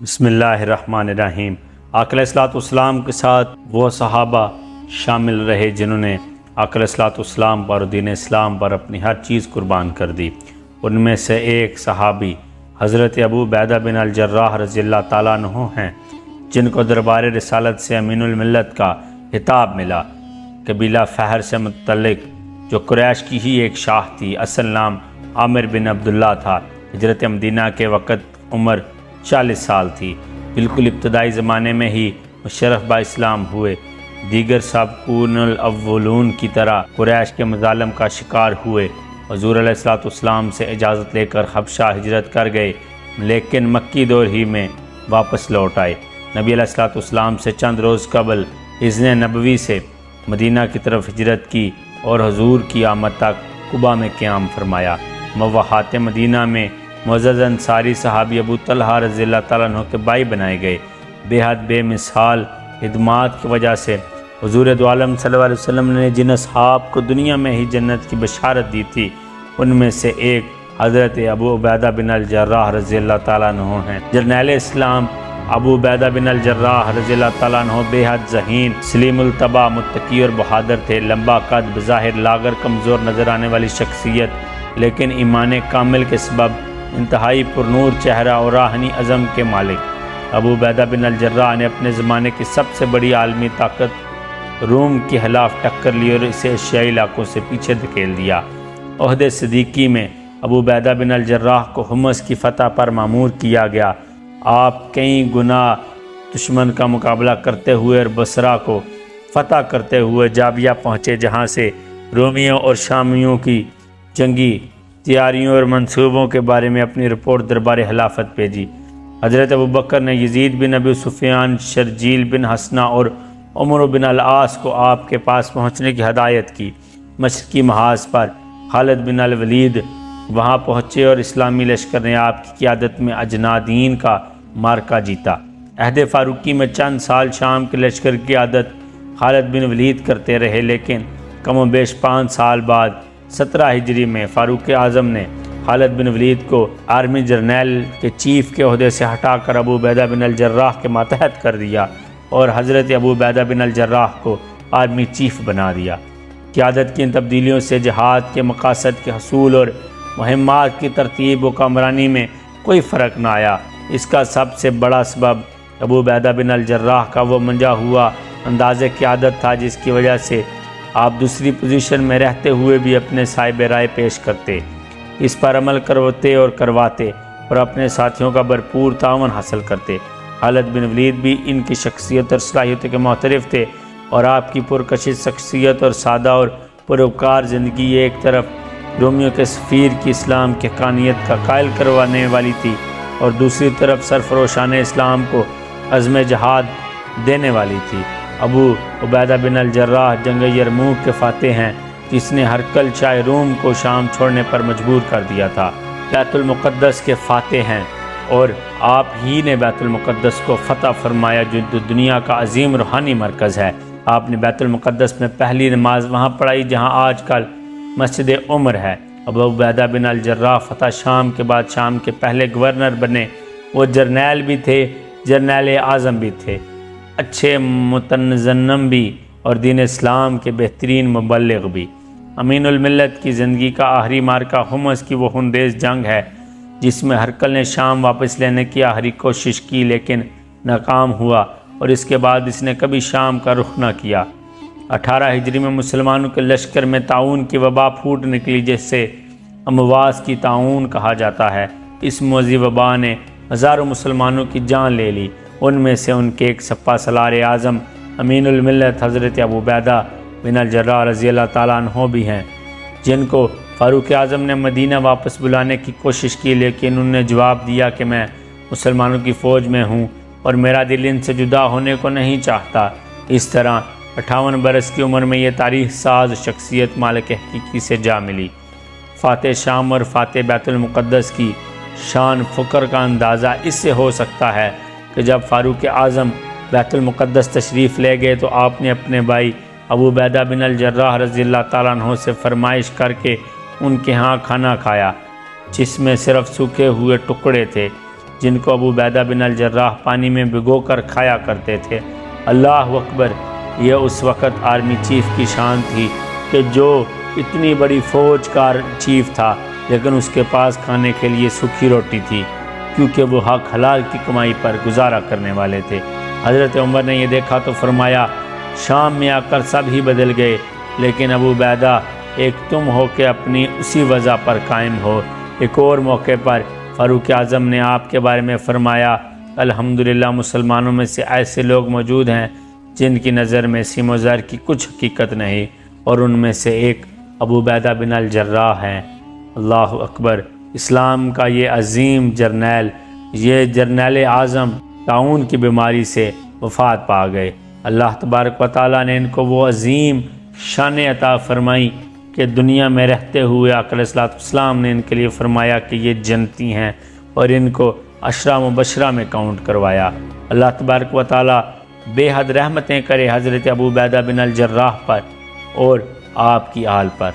बिस्मिल्लाहिर्रहमानिर्रहीम। आका अलैहिस्सलाम के साथ वो सहाबा शामिल रहे जिन्होंने आका अलैहिस्सलाम पर और दीन इस्लाम पर अपनी हर चीज़ कुर्बान कर दी। उनमें से एक सहाबी हज़रत अबू उबैदा बिन अल जर्राह रज़ियल्लाहु ताला अन्हु हैं, जिनको दरबार रिसालत से अमीनुल मिल्लत का खिताब मिला। कबीला फ़हर से मुतल्लिक जो कुरैश की ही एक शाख थी। असल नाम आमिर बिन अब्दुल्ला था। हिजरत मदीना के वक़्त उम्र 40 साल थी। बिल्कुल इब्तदाई ज़माने में ही मुशर्रफ बा इस्लाम हुए। दीगर साबिक़ूनुल अव्वलून की तरह कुरैश के मज़ालिम का शिकार हुए। हुज़ूर अलैहिस्सलाम से इजाज़त लेकर हबशा हिजरत कर गए, लेकिन मक्की दौर ही में वापस लौट आए। नबी अलैहिस्सलाम से चंद रोज़ कबल इज़्न नबवी से मदीना की तरफ हिजरत की और हुज़ूर की आमद तक कुबा में क़याम फरमाया। मवाहात मदीना में मुअज़्ज़ज़ अंसारी सहाबी अबू तलहा रज़ियल्लाहु ताला अन्हु के भाई बनाए गए। बेहद बेमिसाल खिदमात की वजह से हुज़ूर दो आलम सल्लल्लाहु अलैहि वसल्लम ने जिन असहाब को दुनिया में ही जन्नत की बशारत दी थी, उनमें से एक हज़रत अबू उबैदा बिन अल जर्राह रज़ियल्लाहु ताला अन्हु हैं। जर्नैल इस्लाम अबू उबैदा बिन अल जर्राह रज़ियल्लाहु ताला अन्हु बेहद ज़हीन, सलीमुल तबा, मुत्तकी और बहादुर थे। लंबा कद, बज़ाहिर लागर कमज़ोर नज़र आने वाली शख्सियत, लेकिन ईमान कामिल के सबब इंतहाई पुरनूर चेहरा और राहनी अज़म के मालिक अबू उबैदा बिन अल जर्राह ने अपने ज़माने की सबसे बड़ी आलमी ताकत रूम के खिलाफ टक्कर ली और इसे एशियाई इलाकों से पीछे धकेल दिया। ओहदे सिद्दीकी में अबू उबैदा बिन अल जर्राह को हुमस की फ़तह पर मामूर किया गया। आप कई गुना दुश्मन का मुकाबला करते हुए और बसरा को फ़तह करते हुए जाबिया पहुँचे, जहाँ से रोमियों और शामियों की जंगी तैयारियों और मंसूबों के बारे में अपनी रिपोर्ट दरबार खिलाफत भेजी। हज़रत अबू बकर ने यजीद बिन अबी सुफियान, शर्जील बिन हसना और उमर बिन अल आस को आपके पास पहुँचने की हदायत की। मशरकी महाज पर खालिद बिन अल वलीद वहाँ पहुँचे और इस्लामी लश्कर ने आपकी क़ियादत में अजनादीन का मार्का जीता। अहद फ़ारूकी में चंद साल शाम के लश्कर की क़ियादत खालिद बिन वलीद करते रहे, लेकिन कम बेश 5 साल बाद 17 हिजरी में फ़ारूक आज़म ने खालिद बिन वलीद को आर्मी जर्नैल के चीफ़ के ओहदे से हटाकर अबू उबैदा बिन अल जर्राह के मातहत कर दिया और हज़रत अबू उबैदा बिन अल जर्राह को आर्मी चीफ़ बना दिया। क़ियादत की इन तब्दीलियों से जहाद के मकासद के हसूल और मुहिम्मात की तरतीब व कामरानी में कोई फ़र्क न आया। इसका सबसे बड़ा सबब अबू उबैदा बिन अल जर्राह का वो मंजा हुआ अंदाज़े क़ियादत था, जिसकी वजह से आप दूसरी पोजीशन में रहते हुए भी अपने साहिब राय पेश करते, इस पर अमल करवाते और अपने साथियों का भरपूर तावन हासिल करते। खालिद बिन वलीद भी इनकी शख्सियत और सलाहियत के मुतरफ़ थे और आपकी पुरकशिश शख्सियत और सादा और परोपकार ज़िंदगी एक तरफ रोमियो के सफ़ीर की इस्लाम की हक़ानियत का कायल करवाने वाली थी और दूसरी तरफ सरफरोशान इस्लाम को अज़्म जहाद देने वाली थी। अबू उबैदा बिन अल जर्राह जंग यरमूक के फ़ातिह हैं, जिसने हरकल शाह रूम को शाम छोड़ने पर मजबूर कर दिया था। बैतुल मुक़द्दस के फ़ातिह हैं और आप ही ने बैतुल मुक़द्दस को फ़तह फरमाया, जो दुनिया का अजीम रूहानी मरकज़ है। आपने बैतुल मुक़द्दस में पहली नमाज वहाँ पढ़ाई जहाँ आजकल मस्जिद उमर है। अबू उबैदा बिन अल जर्राह फ़तह शाम के बाद शाम के पहले गवर्नर बने। वो जर्नैल भी थे, जर्नैल आज़म भी थे, अच्छे मुतनज़न्नम भी और दीन इस्लाम के बेहतरीन मुबल्लिग़ भी। अमीनुल मिल्लत की ज़िंदगी का आखिरी मार्का हुमस की वो खुनरेज़ जंग है, जिसमें हरकल ने शाम वापस लेने की आखिरी कोशिश की, लेकिन नाकाम हुआ और इसके बाद इसने कभी शाम का रुख न किया। 18 हिजरी में मुसलमानों के लश्कर में ताउन की वबा फूट निकली, जिससे अमवास की ताउन कहा जाता है। इस मौजी वबा ने हज़ारों मुसलमानों की जान ले ली। उनमें से उनके एक सप्पा सलार आज़म अमीनुल मिल्लत हज़रत अबू उबैदा बिन अल जर्राह रज़ियल्लाहु ताला अन्हु भी हैं, जिनको फ़ारूक आज़म ने मदीना वापस बुलाने की कोशिश की, लेकिन उन्होंने जवाब दिया कि मैं मुसलमानों की फ़ौज में हूँ और मेरा दिल इनसे जुदा होने को नहीं चाहता। इस तरह 58 बरस की उम्र में ये तारीख़ साज शख्सियत मालिक हकीकी से जा मिली। फ़ातिह शाम और फ़ातिह बैतुल मुक़द्दस की शान फ़ुकर का अंदाज़ा इससे हो सकता है कि जब फ़ारूक आज़म बैतुल मुक़द्दस तशरीफ़ ले गए तो आपने अपने भाई अबू उबैदा बिन अल जर्राह रज़ियल्लाहु ताला अन्हु से फरमाइश करके उनके यहाँ खाना खाया, जिसमें सिर्फ़ सूखे हुए टुकड़े थे। जिनको अबू बैदा बिन अल जर्राह पानी में भिगो कर खाया करते थे। अल्लाह अकबर, यह उस वक़्त आर्मी चीफ़ की शान थी कि जो इतनी बड़ी फ़ौज का चीफ़ था, लेकिन उसके पास खाने के लिए सूखी रोटी थी, क्योंकि वो हक हलाल की कमाई पर गुजारा करने वाले थे। हज़रत उमर ने यह देखा तो फरमाया, शाम में आकर सब ही बदल गए, लेकिन अबू बैदा एक तुम हो के अपनी उसी वज़ह पर कायम हो। एक और मौके पर फ़ारूक आज़म ने आपके बारे में फ़रमाया, अल्हम्दुलिल्लाह मुसलमानों में से ऐसे लोग मौजूद हैं जिनकी नज़र में सीम व ज़र की कुछ हकीकत नहीं, और उनमें से एक अबू बैदा बिन अल जर्राह हैं। अल्लाह अकबर। इस्लाम का ये अजीम जर्नैल, ये जर्नैल आज़म ताउन की बीमारी से वफ़ात पा गए। अल्लाह तबारक व तआला ने इनको वो अजीम शान अता फ़रमाई कि दुनिया में रहते हुए आका अलैहिस्सलाम ने इनके लिए फ़रमाया कि ये जन्नती हैं, और इनको अशरा मुबशरा में काउंट करवाया। अल्लाह तबारक व तआला बेहद रहमतें करे हज़रत अबू बैदा बिन अल जर्राह पर और आपकी आल पर।